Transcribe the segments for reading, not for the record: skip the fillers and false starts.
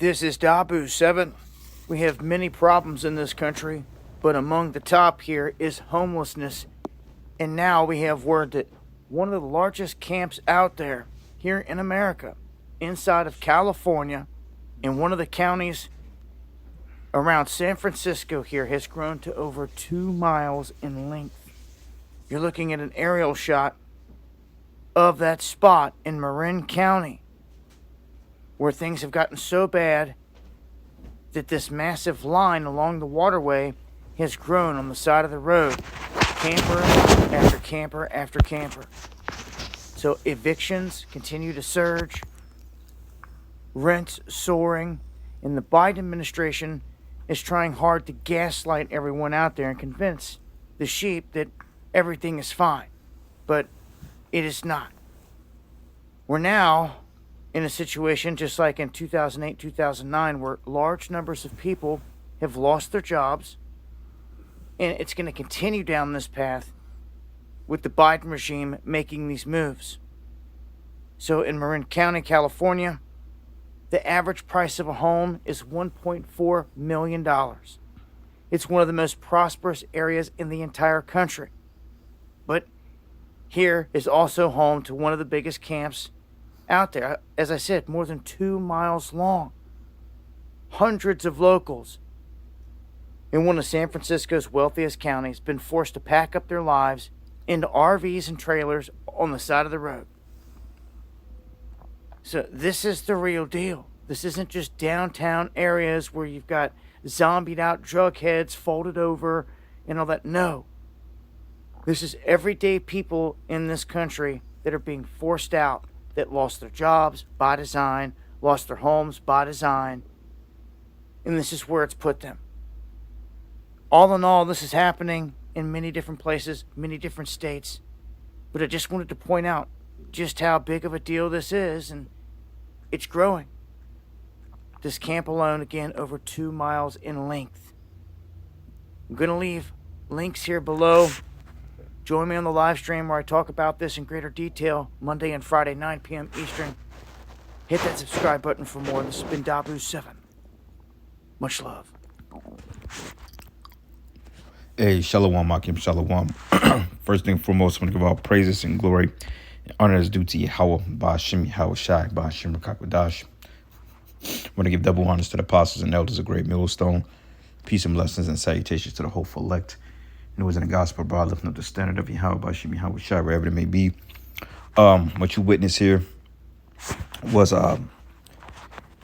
This is Dabu 7. We have many problems in this country, but among the top here is homelessness. And now we have word that one of the largest camps out there, here in America, inside of California, in one of the counties around San Francisco here, has grown to over 2 miles in length. You're looking at an aerial shot of that spot in Marin County, where things have gotten so bad that this massive line along the waterway has grown on the side of the road, camper after camper after camper. So evictions continue to surge, rents soaring, and the Biden administration is trying hard to gaslight everyone out there and convince the sheep that everything is fine. But it is not. We're now in a situation just like in 2008, 2009, where large numbers of people have lost their jobs, and it's going to continue down this path with the Biden regime making these moves. So in Marin County, California, the average price of a home is $1.4 million. It's one of the most prosperous areas in the entire country. But here is also home to one of the biggest camps out there. As I said, more than 2 miles long. Hundreds of locals in one of San Francisco's wealthiest counties been forced to pack up their lives into RVs and trailers on the side of the road. So this is the real deal. This isn't just downtown areas where you've got zombied out drug heads folded over and all that. No. This is everyday people in this country that are being forced out, that lost their jobs by design, lost their homes by design, and this is where it's put them. All in all, this is happening in many different places, many different states, but I just wanted to point out just how big of a deal this is, and it's growing. This camp alone, again, over 2 miles in length. I'm going to leave links here below. Join me on the live stream where I talk about this in greater detail, Monday and Friday, 9 p.m. Eastern. Hit that subscribe button for more. This has been Dabu 7. Much love. Hey, Shalom, Akim, Shalom. First thing foremost, I want to give all praises and glory and honor is due to Yahweh, Ba'ashim Yahweh Shai, Ba'ashim Rakakwadash. I want to give double honors to the apostles and elders of Great Millstone. Peace and blessings and salutations to the hopeful elect. And it was in the gospel, bro, lifting up the standard of Yahweh, Ba'ashim Yahweh Shai, wherever it may be. What you witness here was,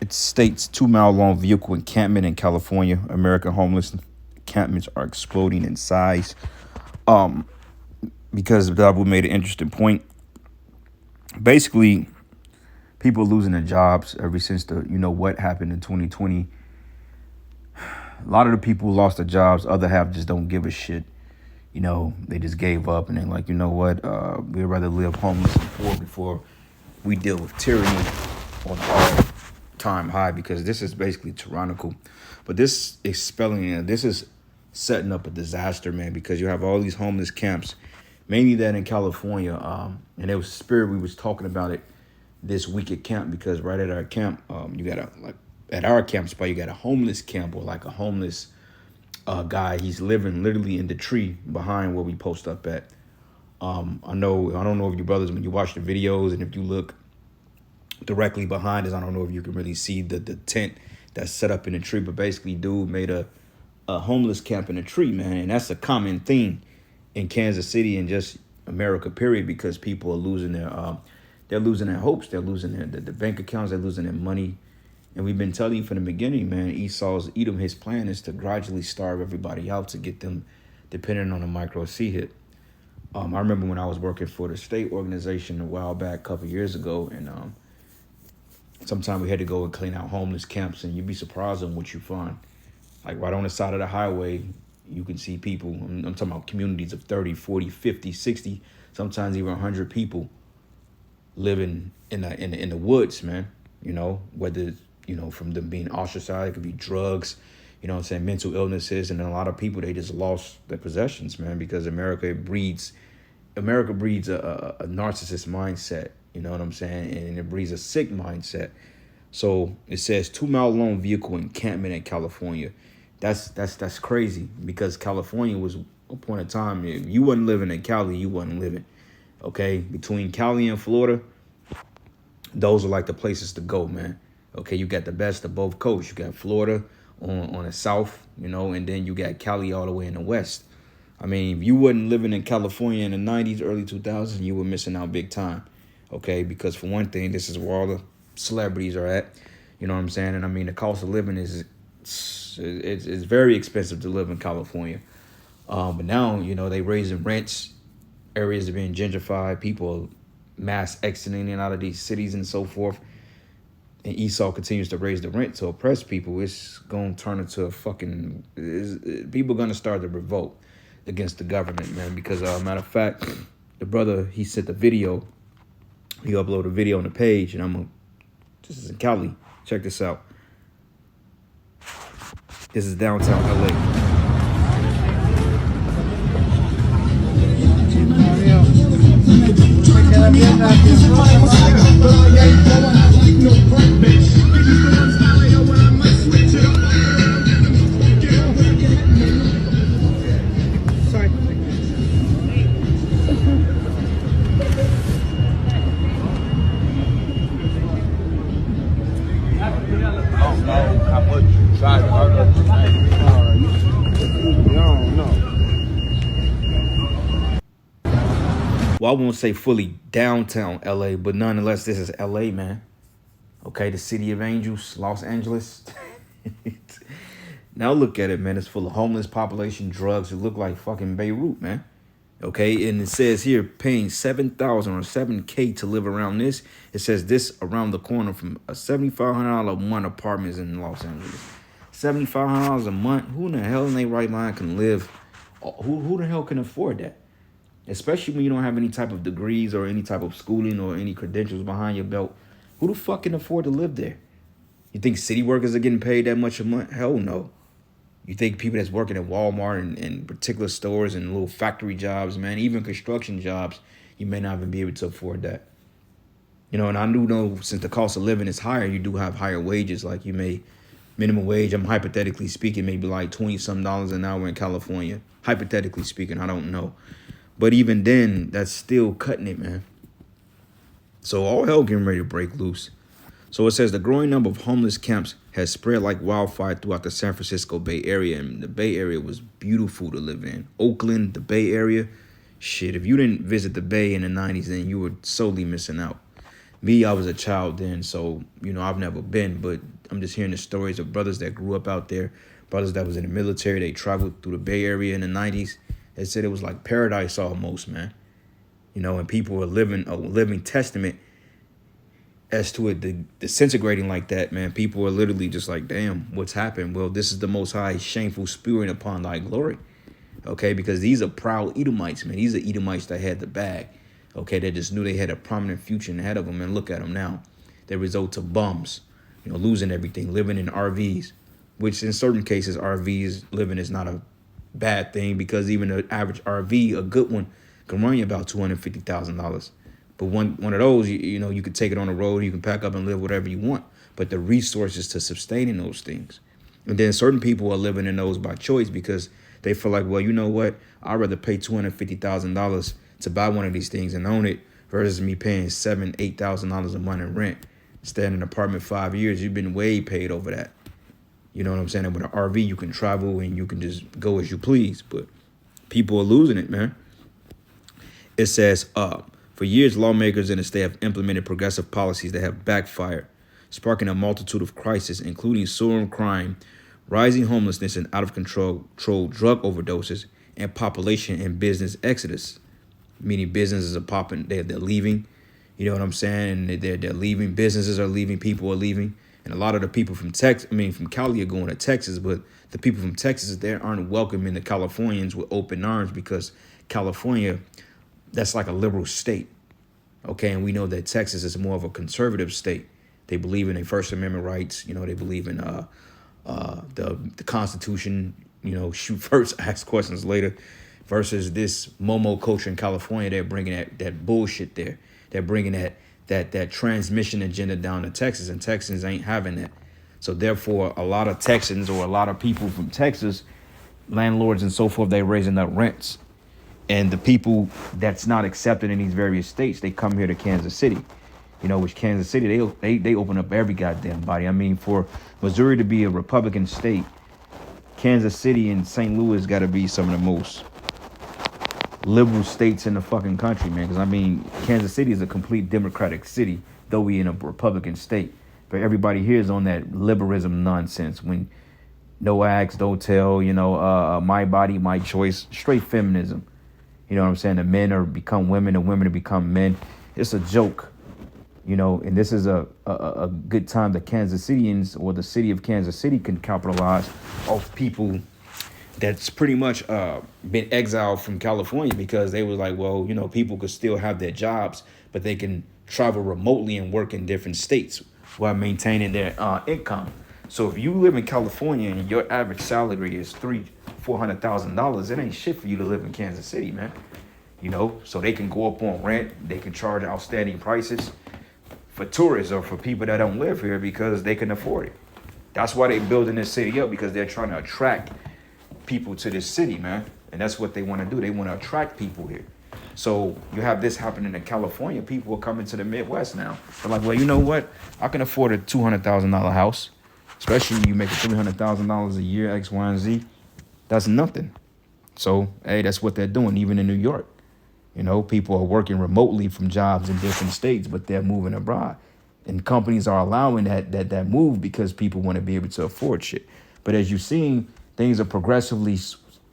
it states 2 mile long vehicle encampment in California. American homeless encampments are exploding in size. Because Dabu made an interesting point. Basically, people are losing their jobs ever since what happened in 2020. A lot of the people who lost their jobs, other half just don't give a shit. They just gave up and they're like, we'd rather live homeless and poor before we deal with tyranny on our time high, because this is basically tyrannical. But this is this is setting up a disaster, man, because you have all these homeless camps, mainly that in California. And it was Spirit, we was talking about it this week at camp, because right at our camp, you got at our camp spot, you got a homeless camp, or like a homeless guy. He's living literally in the tree behind where we post up at. I don't know if you brothers, when you watch the videos and if you look directly behind us, I don't know if you can really see the tent that's set up in the tree, but basically dude made a homeless camp in a tree, man. And that's a common thing in Kansas City and just America, period, because people are losing their hopes, they're losing their bank accounts, they're losing their money. And we've been telling you from the beginning, man, Edom, his plan is to gradually starve everybody out to get them dependent on a micro C hit. I remember when I was working for the state organization a while back, a couple years ago, and sometimes we had to go and clean out homeless camps, and you'd be surprised on what you find. Like right on the side of the highway, you can see people. I'm talking about communities of 30, 40, 50, 60, sometimes even 100 people living in the woods, man. Whether from them being ostracized, it could be drugs, mental illnesses, and then a lot of people, they just lost their possessions, man, because America breeds a narcissist mindset, you know what I'm saying, and it breeds a sick mindset. So it says 2 mile long vehicle encampment in California. That's crazy because California was a point of time. If you wasn't living in Cali, you wasn't living. Okay, between Cali and Florida, those are like the places to go, man. Okay, you got the best of both coasts. You got Florida on the south, and then you got Cali all the way in the west. I mean, if you wasn't living in California in the 90s, early 2000s, you were missing out big time. Okay, because for one thing, this is where all the celebrities are at. You know what I'm saying? And I mean, the cost of living is it's very expensive to live in California. But now, they raising rents, areas are being gentrified, people mass exiting in out of these cities and so forth. And Esau continues to raise the rent to oppress people. It's going to turn into a fucking... people going to start to revolt against the government, man. Because, matter of fact, the brother, he sent the video. He uploaded a video on the page. And this is in Cali. Check this out. This is downtown LA. Well, I won't say fully downtown LA, but nonetheless, this is LA, man. Okay, the city of angels, Los Angeles. Now look at it, man. It's full of homeless population, drugs. It look like fucking Beirut, man. Okay, and it says here paying $7,000 or $7K to live around this. It says this around the corner from a $7,500 a month apartments in Los Angeles. $7,500 a month. Who in the hell in their right mind can live? Who the hell can afford that? Especially when you don't have any type of degrees or any type of schooling or any credentials behind your belt. Who the fuck can afford to live there? You think city workers are getting paid that much a month? Hell no. You think people that's working at Walmart and particular stores and little factory jobs, man, even construction jobs, you may not even be able to afford that. And I do know since the cost of living is higher, you do have higher wages. Like you may, minimum wage, I'm hypothetically speaking, maybe like $20-some an hour in California. Hypothetically speaking, I don't know. But even then, that's still cutting it, man. So all hell getting ready to break loose. So it says the growing number of homeless camps has spread like wildfire throughout the San Francisco Bay Area. And the Bay Area was beautiful to live in. Oakland, the Bay Area. Shit, if you didn't visit the Bay in the 90s, then you were solely missing out. Me, I was a child then, so, I've never been. But I'm just hearing the stories of brothers that grew up out there. Brothers that was in the military. They traveled through the Bay Area in the 90s. They said it was like paradise almost, man. And people were living a living testament as to it disintegrating like that, man. People were literally just like, damn, what's happened? Well, this is the Most High shameful spewing upon thy glory. Okay, because these are proud Edomites, man. These are Edomites that had the bag. Okay, they just knew they had a prominent future ahead of them. And look at them now. They result to bums, losing everything, living in RVs, which in certain cases, RVs living is not a bad thing because even an average RV, a good one, can run you about $250,000. But one of those, you could take it on the road, you can pack up and live whatever you want. But the resources to sustaining those things. And then certain people are living in those by choice because they feel like, well, you know what? I'd rather pay $250,000 to buy one of these things and own it versus me paying $7,000-8,000 a month in rent. Staying in an apartment 5 years, you've been way paid over that. You know what I'm saying? And with an RV, you can travel and you can just go as you please. But people are losing it, man. It says, for years, lawmakers in the state have implemented progressive policies that have backfired, sparking a multitude of crises, including soaring crime, rising homelessness, and out-of-control drug overdoses, and population and business exodus. Meaning businesses are popping, they're leaving. You know what I'm saying? And they're leaving. Businesses are leaving. People are leaving. And a lot of the people from from Cali are going to Texas, but the people from Texas there aren't welcoming the Californians with open arms because California, that's like a liberal state. Okay, and we know that Texas is more of a conservative state. They believe in their First Amendment rights. They believe in the Constitution. Shoot first, ask questions later. Versus this Momo culture in California, they're bringing that bullshit there. They're bringing that transmission agenda down to Texas, and Texans ain't having that. So therefore, a lot of Texans or a lot of people from Texas, landlords and so forth, they raising up rents. And the people that's not accepted in these various states, they come here to Kansas City. You know, which Kansas City, they open up every goddamn body. I mean, for Missouri to be a Republican state, Kansas City and St. Louis got to be some of the most liberal states in the fucking country, man. Because, I mean, Kansas City is a complete Democratic city, though we in a Republican state. But everybody here is on that liberalism nonsense. When no ask, don't tell, you know, my body, my choice, straight feminism. You know what I'm saying? The men are become women, the women to become men. It's a joke, you know, and this is a good time that Kansas Cityans or the city of Kansas City can capitalize off people that's pretty much been exiled from California, because they was like, well, you know, people could still have their jobs, but they can travel remotely and work in different states while maintaining their income. So if you live in California and your average salary is $400,000, it ain't shit for you to live in Kansas City, man. You know, so they can go up on rent, they can charge outstanding prices for tourists or for people that don't live here because they can afford it. That's why they building this city up, because they're trying to attract people to this city, man. And that's what they want to do. They want to attract people here. So you have this happening in California. People are coming to the Midwest now. They're like, well, you know what? I can afford a $200,000 house, especially when you make $300,000 a year, X, Y, and Z. That's nothing. So, hey, that's what they're doing, even in New York. You know, people are working remotely from jobs in different states, but they're moving abroad. And companies are allowing that move because people want to be able to afford shit. But as you've seen, things are progressively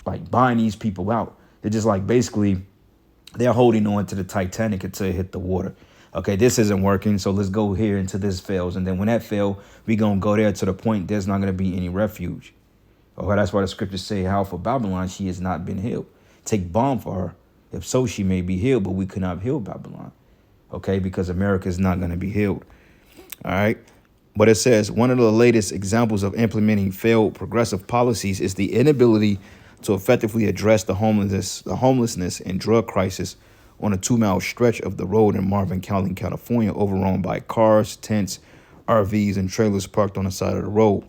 like buying these people out. They're just like basically they're holding on to the Titanic until it hit the water. Okay, this isn't working, so let's go here until this fails. And then when that fails, we going to go there to the point there's not going to be any refuge. Okay, that's why the scriptures say, how for Babylon she has not been healed. Take balm for her. If so, she may be healed, but we could not heal Babylon. Okay, because America is not going to be healed. All right. But it says one of the latest examples of implementing failed progressive policies is the inability to effectively address the homelessness and drug crisis on a 2-mile stretch of the road in Marvin County, California, overrun by cars, tents, RVs, and trailers parked on the side of the road.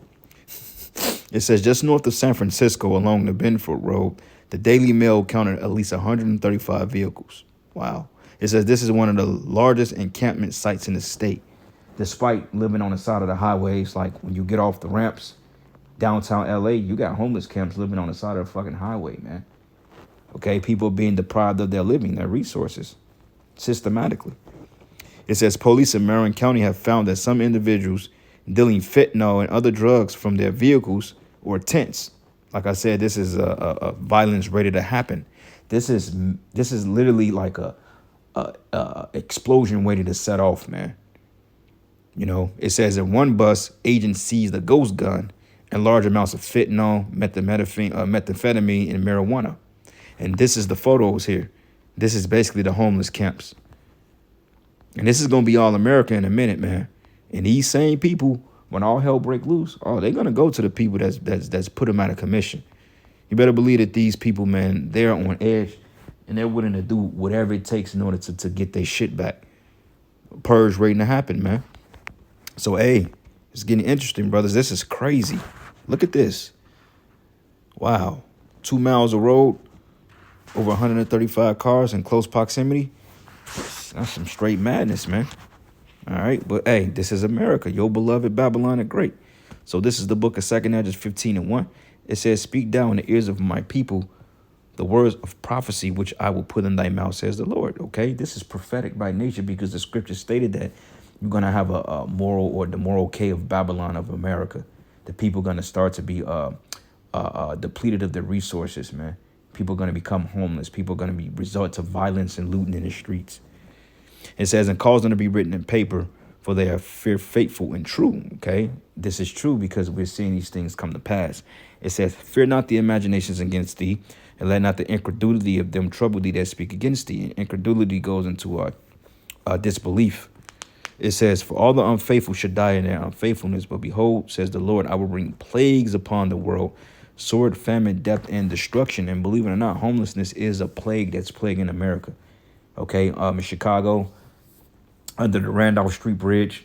It says just north of San Francisco along the Benford Road, the Daily Mail counted at least 135 vehicles. Wow. It says this is one of the largest encampment sites in the state. Despite living on the side of the highways, like when you get off the ramps, downtown LA, you got homeless camps living on the side of the fucking highway, man. Okay, people being deprived of their living, their resources, systematically. It says police in Marin County have found that some individuals dealing fentanyl and other drugs from their vehicles or tents. Like I said, this is a violence ready to happen. This is literally like a explosion waiting to set off, man. You know, it says in one bus, agents seized a ghost gun and large amounts of fentanyl, methamphetamine, and marijuana. And this is the photos here. This is basically the homeless camps. And this is going to be all America in a minute, man. And these same people, when all hell break loose, they're going to go to the people that's put them out of commission. You better believe that these people, man, they're on edge and they're willing to do whatever it takes in order to get their shit back. Purge waiting to happen, man. So, hey, it's getting interesting, brothers. This is crazy. Look at this. Wow. 2 miles of road, over 135 cars in close proximity. That's some straight madness, man. All right. But, hey, this is America. Your beloved Babylon the Great. So this is the book of 2 Esdras 15:1. It says, speak down in the ears of my people the words of prophecy which I will put in thy mouth, says the Lord. Okay. This is prophetic by nature because the scripture stated that you're going to have a moral or the moral decay of Babylon of America. The people are going to start to be depleted of their resources, man. People are going to become homeless. People are going to be resort to violence and looting in the streets. It says, and cause them to be written in paper, for they are faithful and true. Okay, this is true because we're seeing these things come to pass. It says, fear not the imaginations against thee, and let not the incredulity of them trouble thee that speak against thee. And incredulity goes into disbelief. It says, for all the unfaithful should die in their unfaithfulness. But behold, says the Lord, I will bring plagues upon the world, sword, famine, death, and destruction. And believe it or not, homelessness is a plague that's plaguing America. Okay, in Chicago, under the Randolph Street Bridge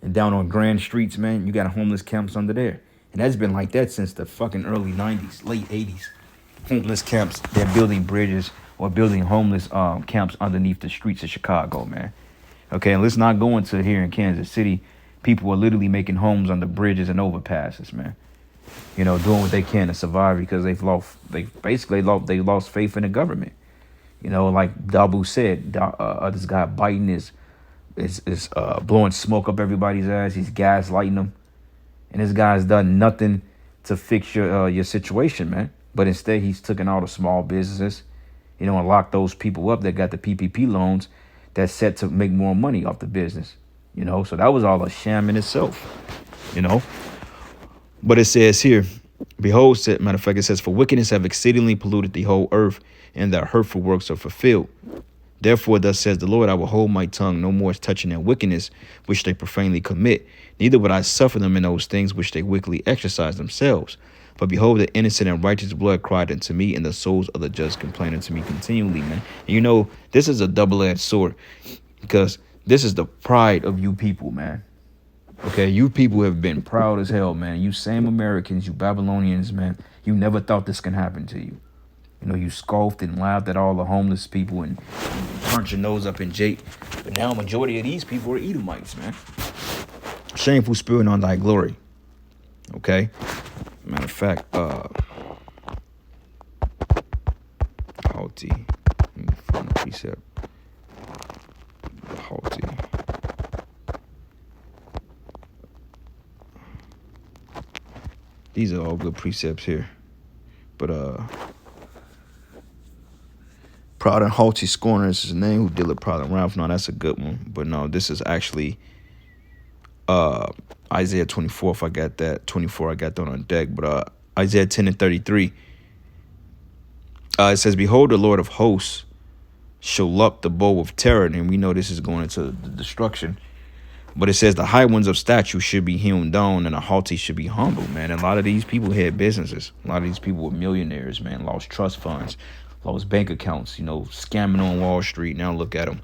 and down on Grand Streets, man. You got homeless camps under there. And that's been like that since the fucking early 90s, late 80s. Homeless camps, they're building bridges or building homeless camps underneath the streets of Chicago, man. Okay, and let's not go into here in Kansas City. People are literally making homes under bridges and overpasses, man. You know, doing what they can to survive because they lost faith in the government. You know, like Dabu said, this guy Biden is blowing smoke up everybody's ass. He's gaslighting them, and this guy's done nothing to fix your situation, man. But instead, he's taken all the small businesses, you know, and locked those people up that got the PPP loans that's set to make more money off the business. You know, so that was all a sham in itself. You know, but it says here, behold, matter of fact, it says, for wickedness have exceedingly polluted the whole earth, and their hurtful works are fulfilled. Therefore, thus says the Lord, I will hold my tongue no more touching their wickedness, which they profanely commit. Neither would I suffer them in those things which they wickedly exercise themselves. But behold, the innocent and righteous blood cried unto me, and the souls of the just complain unto me continually, man. And you know, this is a double-edged sword, because this is the pride of you people, man. Okay, you people have been proud as hell, man. You same Americans, you Babylonians, man. You never thought this can happen to you. You know, you scoffed and laughed at all the homeless people and turned your nose up in Jake. But now majority of these people are Edomites, man. Shameful spewing on thy glory. Okay? Matter of fact, haughty. Let me find the precept. Haughty. These are all good precepts here. But proud and haughty scorner is his name, who dealeth proud and wrath. No, that's a good one. But no, this is actually Isaiah 24, if I got that. 24, I got that on deck. But Isaiah 10 and 33. It says, behold, the Lord of hosts shall up the bow of terror. And we know this is going into the destruction. But it says the high ones of statue should be hewn down and the haughty should be humbled, man. And a lot of these people had businesses. A lot of these people were millionaires, man. Lost trust funds, lost bank accounts, you know, scamming on Wall Street. Now look at them.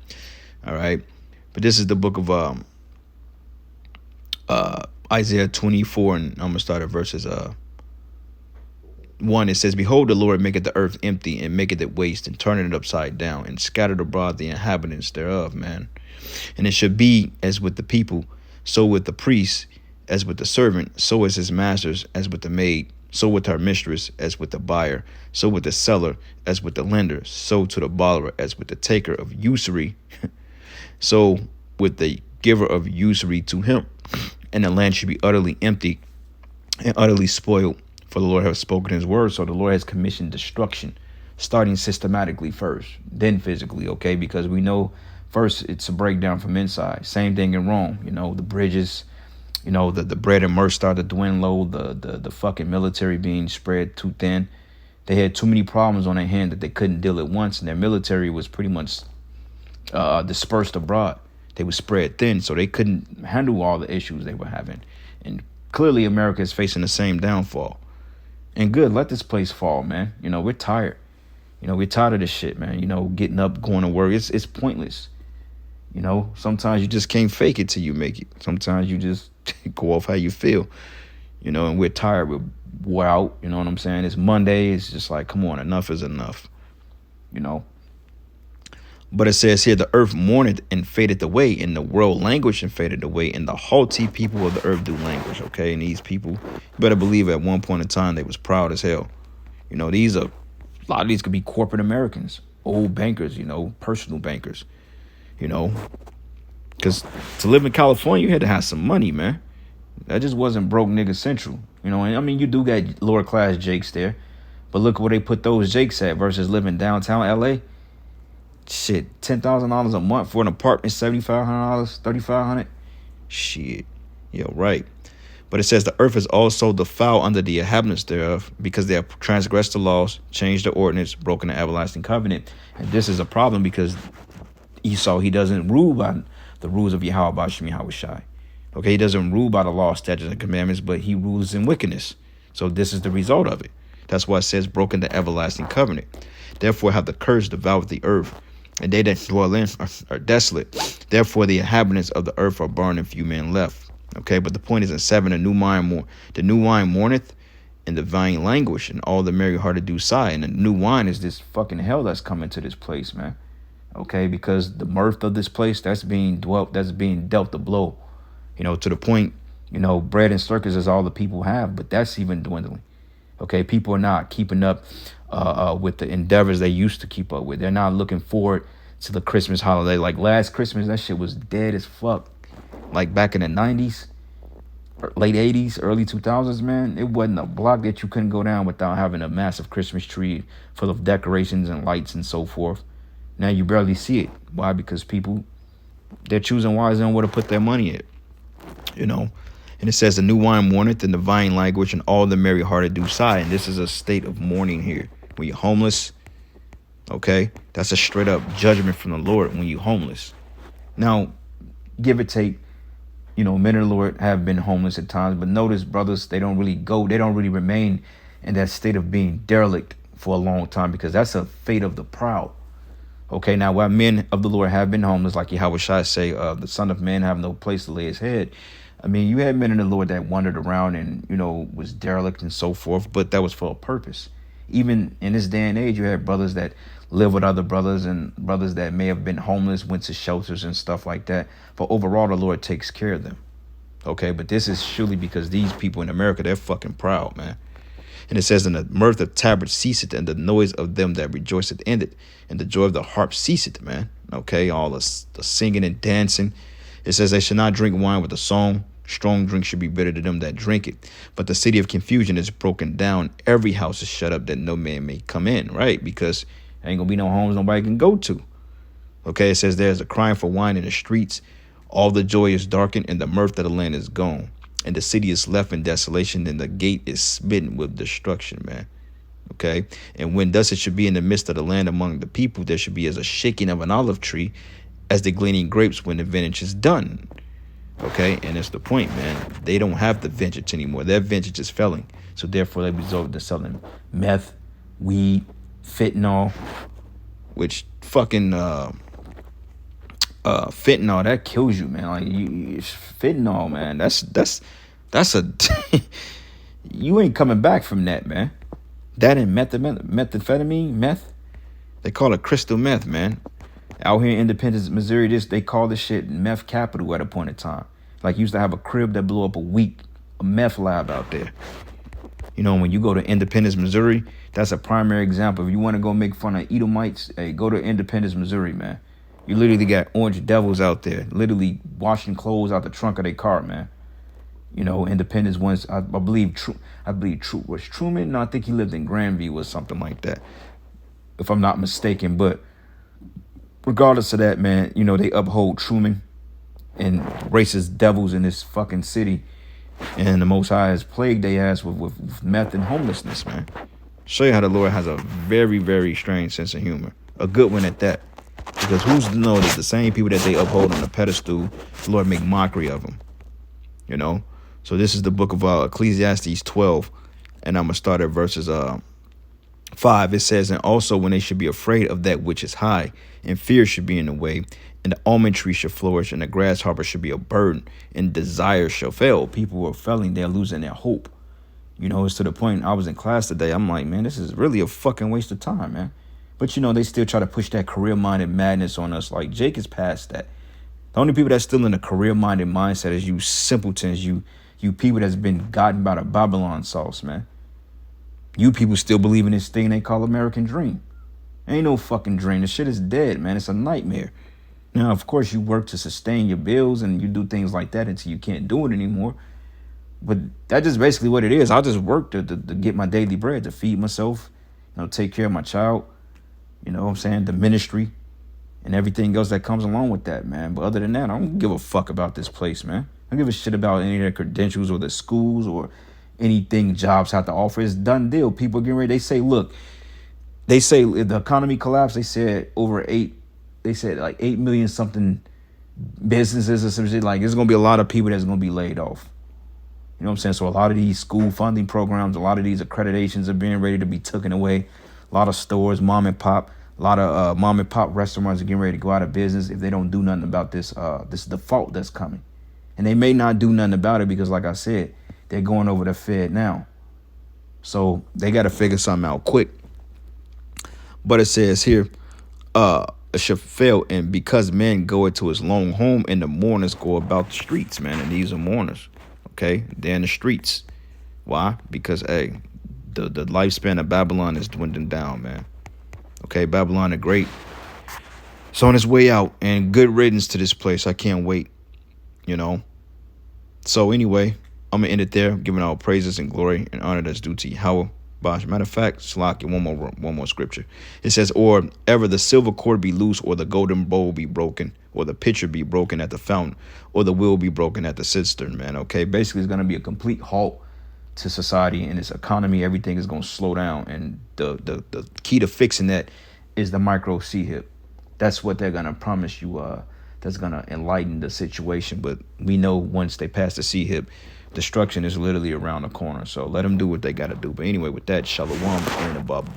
All right. But this is the book of Isaiah 24. And I'm going to start at verses 1. It says, behold, the Lord maketh the earth empty and maketh it waste and turneth it upside down and scattered abroad the inhabitants thereof, man. And it should be as with the people, so with the priest, as with the servant, so as his masters, as with the maid, so with her mistress, as with the buyer, so with the seller, as with the lender, so to the borrower, as with the taker of usury, so with the giver of usury to him. And the land should be utterly empty and utterly spoiled, for the Lord has spoken his word. So the Lord has commissioned destruction, starting systematically first, then physically, okay? Because we know first it's a breakdown from inside. Same thing in Rome, you know, the bridges, you know, the bread and myrrh started to dwindle, the fucking military being spread too thin. They had too many problems on their hand that they couldn't deal at once, and their military was pretty much dispersed abroad. They were spread thin, so they couldn't handle all the issues they were having. And clearly America is facing the same downfall. And good, let this place fall, man. You know, we're tired. You know, we're tired of this shit, man. You know, getting up, going to work, it's pointless. You know, sometimes you just can't fake it till you make it. Sometimes you just go off how you feel. You know, and we're tired. We're out. You know what I'm saying? It's Monday. It's just like, come on, enough is enough. You know. But it says here, the earth mourneth and fadeth away, and the world languished and faded away, and the haughty people of the earth do languish. Okay, and these people, you better believe at one point in time they was proud as hell. You know, a lot of these could be corporate Americans, old bankers, you know, personal bankers. You know, because to live in California, you had to have some money, man. That just wasn't broke nigga central. You know, I mean, you do got lower class Jakes there, but look where they put those Jakes at versus living downtown LA. Shit, $10,000 a month for an apartment, $7,500, $3,500. Shit, yo, right. But it says the earth is also defiled under the inhabitants thereof, because they have transgressed the laws, changed the ordinance, broken the everlasting covenant. And this is a problem because Esau, he doesn't rule by the rules of Yahweh Bashim Yahweh Shai. Okay, he doesn't rule by the law, statutes, and commandments, but he rules in wickedness. So this is the result of it. That's why it says broken the everlasting covenant. Therefore have the curse devoured the earth, and they that dwell in are desolate. Therefore, the inhabitants of the earth are burned, and few men left. Okay, but the point is in 7, the new wine mourneth, and the vine languish, and all the merry hearted do sigh. And the new wine is this fucking hell that's coming to this place, man. Okay, because the mirth of this place that's being dealt the blow. To the point, bread and circus is all the people have, but that's even dwindling. Okay, people are not keeping up with the endeavors they used to keep up with. They're not looking forward to the Christmas holiday. Like last Christmas, that shit was dead as fuck. Like back in the 90s, late 80s, early 2000s, man, it wasn't a block that you couldn't go down without having a massive Christmas tree full of decorations and lights and so forth. Now you barely see it. Why? Because people, they're choosing wisely on where to put their money at. And it says the new wine mourneth, and the vine language, and all the merry hearted do sigh. And this is a state of mourning here. When you're homeless, okay, that's a straight up judgment from the Lord when you're homeless. Now, give or take, men of the Lord have been homeless at times, but notice, brothers, they don't really remain in that state of being derelict for a long time, because that's a fate of the proud. Okay, now while men of the Lord have been homeless, like Yahweh Shai say, the Son of Man have no place to lay his head. I mean, you had men in the Lord that wandered around and, was derelict and so forth, but that was for a purpose. Even in this day and age, you had brothers that live with other brothers, and brothers that may have been homeless, went to shelters and stuff like that. But overall, the Lord takes care of them. Okay, but this is surely because these people in America, they're fucking proud, man. And it says, and the mirth of tabrets ceaseth, and the noise of them that rejoiceth ended, and the joy of the harp ceaseth, man. Okay, all the singing and dancing. It says they should not drink wine with a song. Strong drink should be bitter to them that drink it. But the city of confusion is broken down. Every house is shut up that no man may come in, right? Because there ain't gonna be no homes nobody can go to. Okay, it says there's a crying for wine in the streets. All the joy is darkened, and the mirth of the land is gone. And the city is left in desolation, and the gate is smitten with destruction, man. Okay, and when thus it should be in the midst of the land among the people, there should be as a shaking of an olive tree, as the gleaning grapes when the vintage is done. Okay, and that's the point, man. They don't have the vintage anymore. Their vintage is failing. So therefore, they resort to selling meth, weed, fentanyl, which fucking fentanyl, that kills you, man. Like fentanyl, man. That's a you ain't coming back from that, man. That and methamphetamine, meth. They call it crystal meth, man. Out here in Independence, Missouri, they call this shit meth capital at a point in time. Like, used to have a crib that blew up a meth lab out there. When you go to Independence, Missouri, that's a primary example. If you want to go make fun of Edomites, hey, go to Independence, Missouri, man. You literally got orange devils out there, literally washing clothes out the trunk of their car, man. Independence once, I believe was Truman. No, I think he lived in Grandview or something like that, if I'm not mistaken. But regardless of that, man, they uphold Truman and racist devils in this fucking city. And the Most High has plagued their ass with meth and homelessness, man. Show you how the Lord has a very, very strange sense of humor. A good one at that. Because who's to know that the same people that they uphold on the pedestal, the Lord make mockery of them. So this is the book of Ecclesiastes 12. And I'm going to start at verses 5. It says, and also when they should be afraid of that which is high, and fear should be in the way, and the almond tree should flourish, and the grasshopper should be a burden, and desire shall fail. People are failing, they're losing their hope. It's to the point, I was in class today, I'm like, man, this is really a fucking waste of time, man. But they still try to push that career-minded madness on us. Like, Jake is past that. The only people that's still in a career-minded mindset is you simpletons, you people that's been gotten by the Babylon sauce, man. You people still believe in this thing they call American dream. Ain't no fucking dream. The shit is dead, man. It's a nightmare. Now, of course, you work to sustain your bills and you do things like that until you can't do it anymore. But that's just basically what it is. I just work to get my daily bread, to feed myself, take care of my child, the ministry and everything else that comes along with that, man. But other than that, I don't give a fuck about this place, man. I don't give a shit about any of their credentials or the schools or anything jobs have to offer. It's done deal. People getting ready. They say if the economy collapsed, they said like 8 million something businesses or some shit. Like, there's going to be a lot of people that's going to be laid off. You know what I'm saying? So a lot of these school funding programs, a lot of these accreditations are being ready to be taken away. A lot of stores, mom and pop, A lot of mom and pop restaurants are getting ready to go out of business if they don't do nothing about this this default that's coming. And they may not do nothing about it because, like I said, they're going over the Fed now. So they got to figure something out quick. But it says here, it should fail, and because men go into his lone home, and the mourners go about the streets, man. And these are mourners, okay? They're in the streets. Why? Because, hey, the lifespan of Babylon is dwindling down, man. Okay, Babylon the Great. It's on its way out, and good riddance to this place. I can't wait, you know. So anyway, I'm going to end it there, giving all praises and glory and honor that's due to Yahweh. Matter of fact, Salaki, one more scripture. It says, or ever the silver cord be loose, or the golden bowl be broken, or the pitcher be broken at the fountain, or the wheel be broken at the cistern, man. Okay, basically it's going to be a complete halt to society and its economy. Everything is going to slow down, and the key to fixing that is the micro C-hip. That's what they're going to promise you. That's going to enlighten the situation. But we know once they pass the C-hip, destruction is literally around the corner. So let them do what they got to do. But anyway, with that, shalom and above.